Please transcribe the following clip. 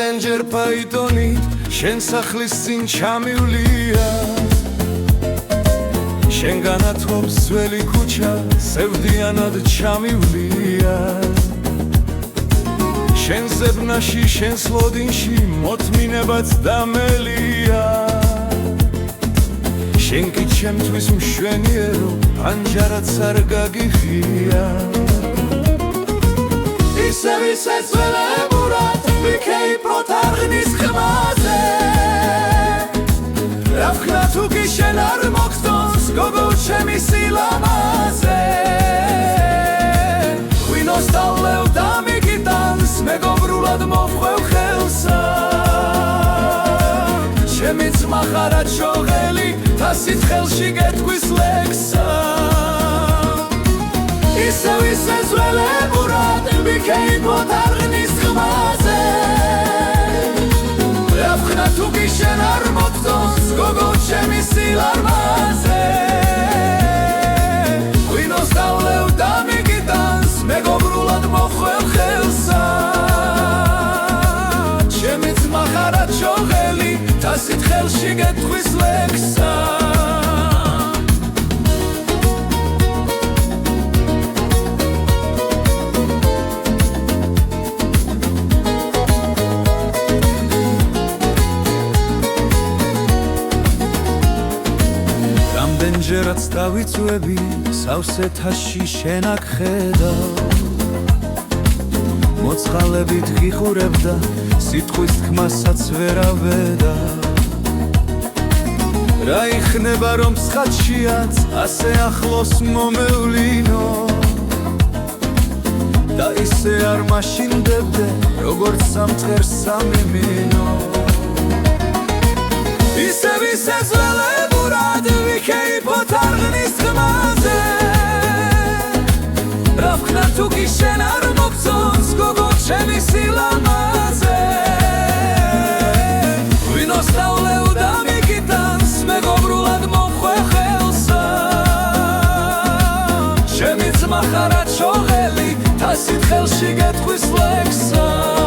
რამდენჯერ ფაიტონით შენ სახლის წინ ჩამივლია შენგანაც ხობს ძველი ქუჩა სევდიანად ჩამივლია შენ ზებნაში შენ სლოდინში მოთმინებაც დამელია შენ კი ჩემთვის მშვენიერო პანჯარაც არ გაგიხია ისევ ძველებურად ვიქეი პროთარღნის ხმაზე რა ვქნა თუ კი შენ არ მოგწონს გოგო ჩემი სილამაზე ღვინოს დავლევ და მიგიტანს მეგობრულად მოხვევ ხელსა ჩემი ძმა ხარა ჩოღელი თასით ხელში გეთქვის ლექსა ისევ ძველებურად ვიქეი პროთარღნის ხმაზე რა ვქნა თუ კი შენ არ მოგწონს გოგო ჩემი სილამაზე ღვინოს დავლევ და მიგიტანს მეგობრულად მოხვევ ხელსა ჩემი ძმა ხარა ჩოღელი თასით ხელში გეთქვის ლექსა რამდენჯერაც დავიწვევი სავსე თასში შენ აქ ხედავ მოწყალებით ღიხურებ და სიტყვის თქმასაც ვერავედა რა იქნება რომ სხატშიაც ასე ახლოს მომევლინო და ისე არ მაშინდებდე როგორც სამწყერს სამიმინო ისევ ძველებურად ვიქეი პროთარღნის ხმაზე რა ვქნა თუ კი შენ არ მოგწონს გოგო ჩემი სილამაზე ღვინოს დავლევ და მიგიტანს მეგობრულად მოხვე ხელსა ჩემი ძმა ხარა ჩოღელი თასით ხელში გეთქვის ლექსა